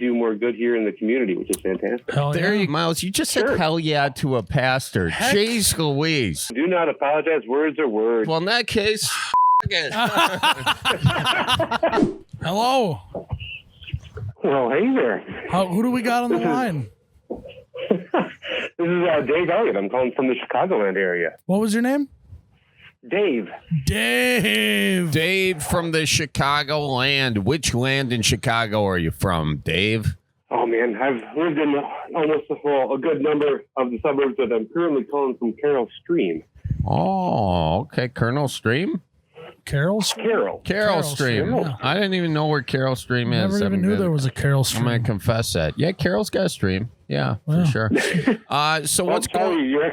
do more good here in the community, which is fantastic. There you go. Myles, you just said hell yeah to a pastor. Jeez Louise. Do not apologize. Words are words. Well, in that case, Hello. Well, hey there. Who do we got on the line? This is Dave Elliott. I'm calling from the Chicagoland area. What was your name? Dave. Dave from the Chicagoland. Which land in Chicago are you from, Dave? Oh, man. I've lived in almost a good number of the suburbs, but I'm currently calling from Carroll Stream. Oh, okay. Colonel Stream? Carroll Stream? Carroll Stream. Yeah. I didn't even know where Carroll Stream is. Never even knew there was a Carroll I'm Stream. going to confess that. Yeah, Carroll's got a stream. Yeah, for sure. So what's going on? You're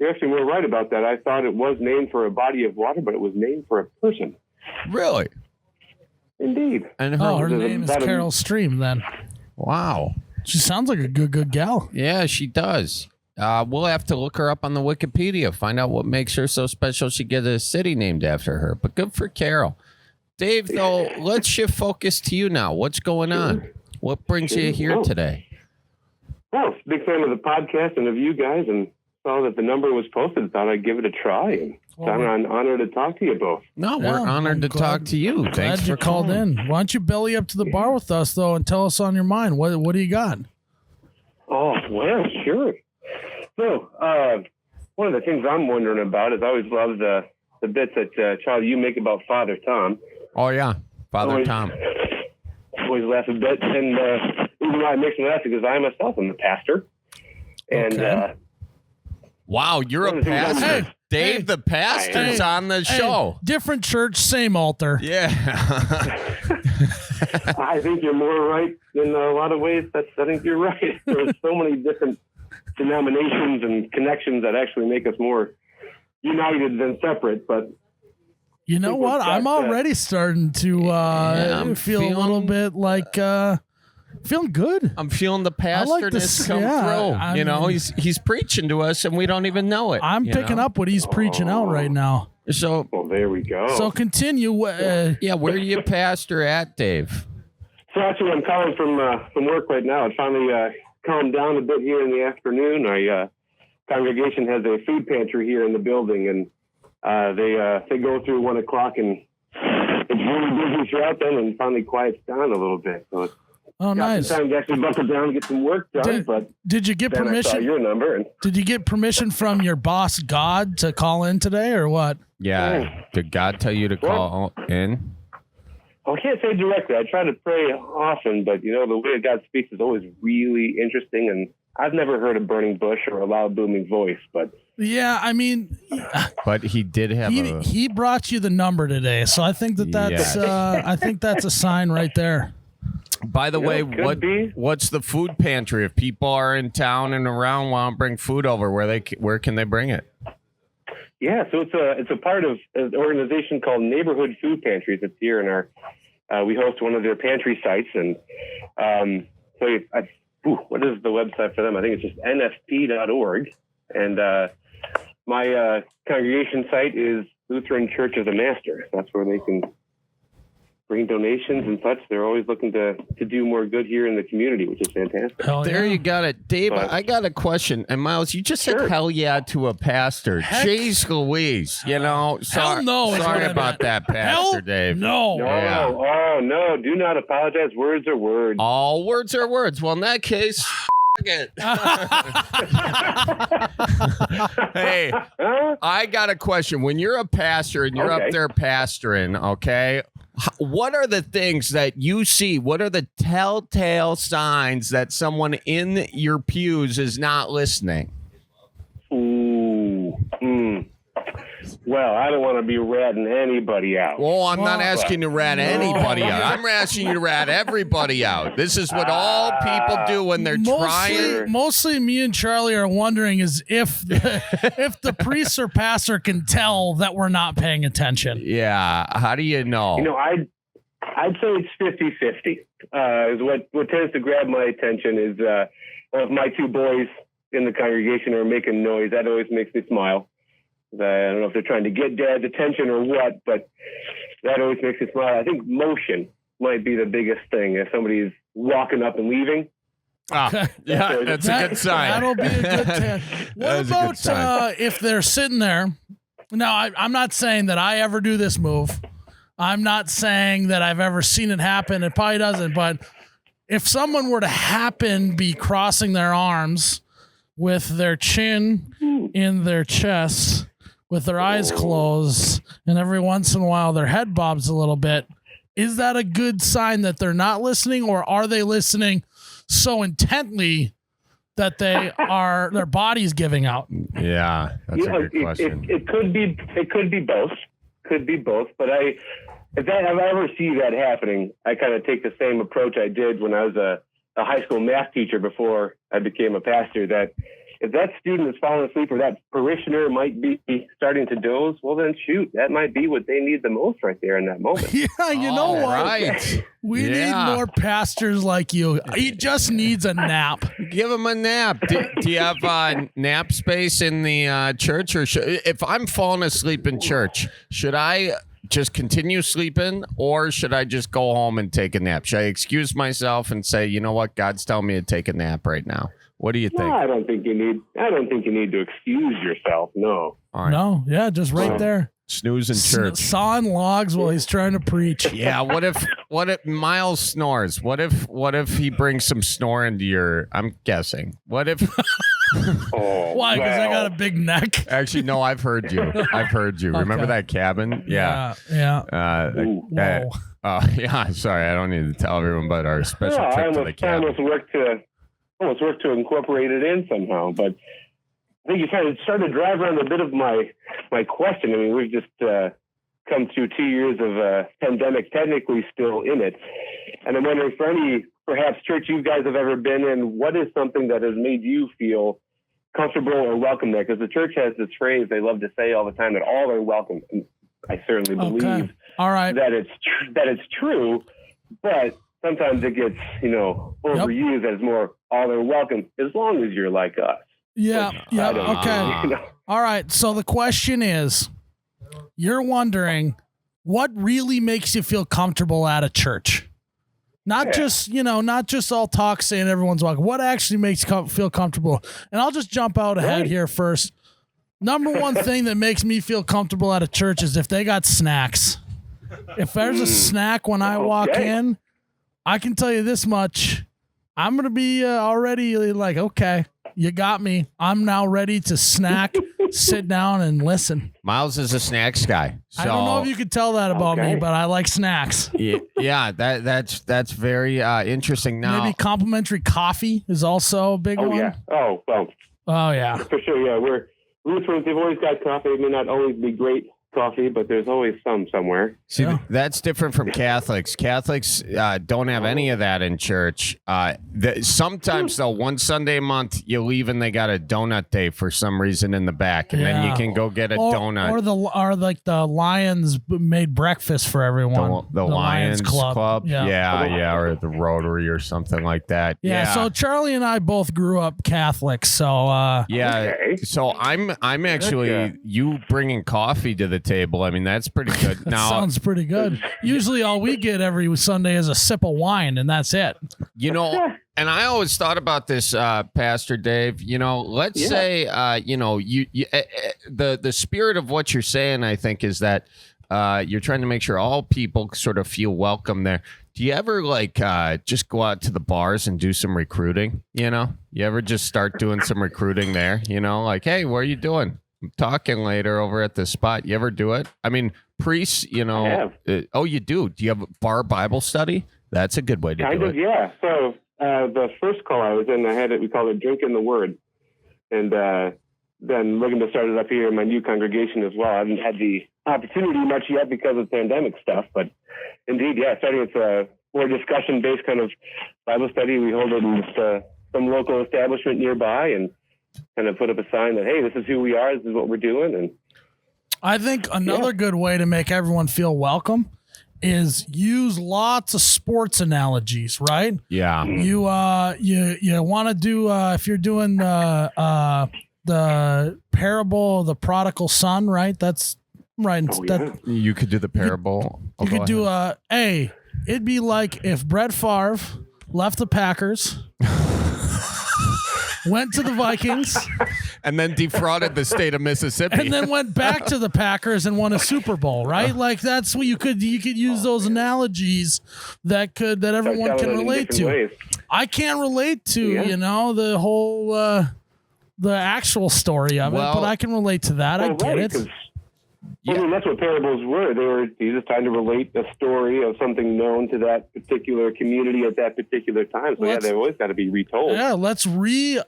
actually more right about that. I thought it was named for a body of water, but it was named for a person. Really? Indeed. And her name is Carroll Stream then. Wow. She sounds like a good gal. Yeah, she does. We'll have to look her up on the Wikipedia, find out what makes her so special she gets a city named after her. But good for Carol. Dave, though, let's shift focus to you now. What's going on? What brings you here today? Well, big fan of the podcast and of you guys, and saw that the number was posted. Thought I'd give it a try, and I'm honored to talk to you both. No, we're honored to talk to you. Thanks for called in. Why don't you belly up to the bar with us, though, and tell us on your mind. What do you got? Oh, well, sure. So, one of the things I'm wondering about is I always love the bits that, Charlie, you make about Father Tom. Oh, yeah. Father Tom. Always laugh a bit. And the reason why it makes me laugh is because I myself am a pastor. And, wow, you're a pastor. Hey, Dave, the pastor's on the show. Different church, same altar. Yeah. I think you're more right in a lot of ways. I think you're right. There's so many different denominations and connections that actually make us more united than separate. But you know what? I'm already starting to feel a little bit like feeling good. I'm feeling the pastorness come through. He's preaching to us and we don't even know it. I'm picking up what he's preaching out right now. So, well, there we go. So continue. Where are you pastor at, Dave? So actually, I'm calling from work right now. I finally calmed down a bit here in the afternoon. Our congregation has a food pantry here in the building, and they go through 1 o'clock, and it's really busy throughout then, and finally quiets down a little bit. So it's nice. Time to actually buckle down and get some work done. Did you get permission? I saw your number. Did you get permission from your boss, God, to call in today, or what? Yeah. Did God tell you to call in? I can't say directly. I try to pray often, but, the way God speaks is always really interesting, and I've never heard a burning bush or a loud booming voice, but... Yeah, I mean... But he did have He brought you the number today, so I think that's I think that's a sign right there. By the way, what's the food pantry? If people are in town and around want to bring food over, where can they bring it? Yeah, so it's a part of an organization called Neighborhood Food Pantries. It's here in our we host one of their pantry sites, and what is the website for them? I think it's just nfp.org, and my congregation site is Lutheran Church of the Master. That's where they can bring donations and such. They're always looking to do more good here in the community, which is fantastic. There you got it. Dave, I got a question. And Myles, you just said hell yeah to a pastor. Jeez Louise. Sorry about that, Pastor Dave. No. Yeah. Oh, no. Do not apologize. Words are words. All words are words. Well, in that case... it. Hey, I got a question. When you're a pastor and you're up there pastoring, okay, what are the things that you see? What are the telltale signs that someone in your pews is not listening? Well, I don't want to be ratting anybody out. Well, I'm not asking you to rat anybody out. I'm asking you to rat everybody out. This is what all people do when they're trying. Mostly me and Charlie are wondering is if the priest or pastor can tell that we're not paying attention. Yeah. How do you know? I'd say it's 50-50. Is what tends to grab my attention is if my two boys in the congregation are making noise, that always makes me smile. I don't know if they're trying to get Dad's attention or what, but that always makes me smile. I think motion might be the biggest thing. If somebody's, walking up and leaving. Yeah, that's a good sign. That'll be a good test. What about if they're sitting there? Now, I'm not saying that I ever do this move. I'm not saying that I've ever seen it happen. It probably doesn't. But if someone were to be crossing their arms with their chin in their chest, with their eyes closed, and every once in a while their head bobs a little bit, is that a good sign that they're not listening, or are they listening so intently that their body's giving out? Yeah, that's a good question. It could be both. Could be both. But if I ever see that happening, I kind of take the same approach I did when I was a high school math teacher before I became a pastor, that if that student is falling asleep or that parishioner might be starting to doze, well, then shoot, that might be what they need the most right there in that moment. Yeah, you know what? Right. We need more pastors like you. He just needs a nap. Give him a nap. Do you have nap space in the church? Or if I'm falling asleep in church, should I just continue sleeping, or should I just go home and take a nap? Should I excuse myself and say, you know what, God's telling me to take a nap right now? What do you think? No, I don't think you need to excuse yourself. No. Right. No, yeah, just right there. Snooze in church. Sawing logs while he's trying to preach. Yeah, what if Myles snores? What if he brings some snore into your, I'm guessing. What if Why? Because I got a big neck. Actually, no, I've heard you. Okay. Remember that cabin? Yeah. Whoa. Yeah, sorry, I don't need to tell everyone about our special trip to the cabin. I almost worked to incorporate it in somehow, but I think you kind of started to drive around a bit of my question. I mean, we've just come through 2 years of pandemic, technically still in it. And I'm wondering, for any perhaps church you guys have ever been in, what is something that has made you feel comfortable or welcome there? Because the church has this phrase they love to say all the time, that all are welcome. And I certainly believe that it's true, but sometimes it gets, overused as more all are welcome as long as you're like us. Yeah. Okay. All right. So the question is, you're wondering what really makes you feel comfortable at a church? Not just all talk saying everyone's welcome. What actually makes you feel comfortable? And I'll just jump out ahead here first. Number one thing that makes me feel comfortable at a church is if they got snacks. If there's a snack when I walk in, I can tell you this much. I'm going to be already like, okay, you got me. I'm now ready to snack, sit down, and listen. Myles is a snacks guy. So, I don't know if you could tell that about me, but I like snacks. Yeah, that's very interesting. Now, maybe complimentary coffee is also a big one. Yeah. Oh, well. Oh, yeah. For sure, yeah. We're Lutherans. They've always got coffee. It may not always be great coffee, but there's always some somewhere. See, that's different from Catholics. Catholics don't have any of that in church. Sometimes, though, one Sunday a month, you leave and they got a donut day for some reason in the back, and then you can go get a donut. Or like the Lions made breakfast for everyone. The Lions Club. Yeah, or the Rotary or something like that. Yeah, so Charlie and I both grew up Catholic, so... So I'm actually, you bringing coffee to the table. I mean, that's pretty good. Now, sounds pretty good. Usually all we get every Sunday is a sip of wine, and that's it. And I always thought about this, Pastor Dave. Let's say, the spirit of what you're saying, I think, is that you're trying to make sure all people sort of feel welcome there. Do you ever just go out to the bars and do some recruiting? You ever just start doing some recruiting there? Like, hey, what are you doing? I'm talking later over at this spot. You ever do it? I mean, priests, I have. You do? Do you have a bar Bible study? That's a good way to do it. Kind of, yeah. So the first call I was in, we called it Drinking the Word. And then looking to start it up here in my new congregation as well. I haven't had the opportunity much yet because of pandemic stuff. But indeed, starting with a more discussion-based kind of Bible study. We hold it in some local establishment nearby and kind of put up a sign that, hey, this is who we are, this is what we're doing. And I think another good way to make everyone feel welcome is use lots of sports analogies, right? Yeah. You want to do if you're doing the parable of the prodigal son, right? That's right. You could do the parable. You could do it'd be like if Brett Favre left the Packers, went to the Vikings, and then defrauded the state of Mississippi. and then went back to the Packers and won a Super Bowl, right? Like that's what you could use those analogies that everyone can relate to. Ways. I can't relate to, the whole the actual story of it, but I can relate to that. I get it. I mean, that's what parables were. He was trying to relate a story of something known to that particular community at that particular time. So they've always got to be retold. Yeah, let's re-update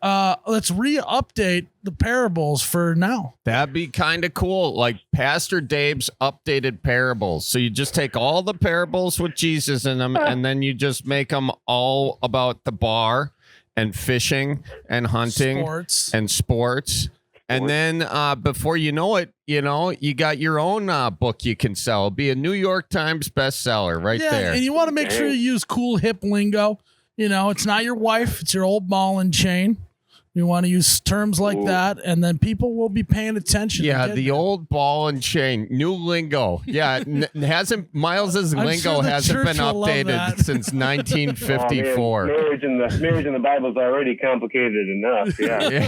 the parables for now. That'd be kind of cool. Like Pastor Dave's updated parables. So you just take all the parables with Jesus in them, and then you just make them all about the bar and fishing and hunting and sports. And then before you know it, you got your own book you can sell. It'll be a New York Times bestseller there. And you want to make sure you use cool, hip lingo. It's not your wife. It's your old ball and chain. You want to use terms like that, and then people will be paying attention. Yeah, the old ball and chain, new lingo. Yeah, Myles's lingo hasn't been updated since 1954. Marriage in the Bible is already complicated enough. Yeah.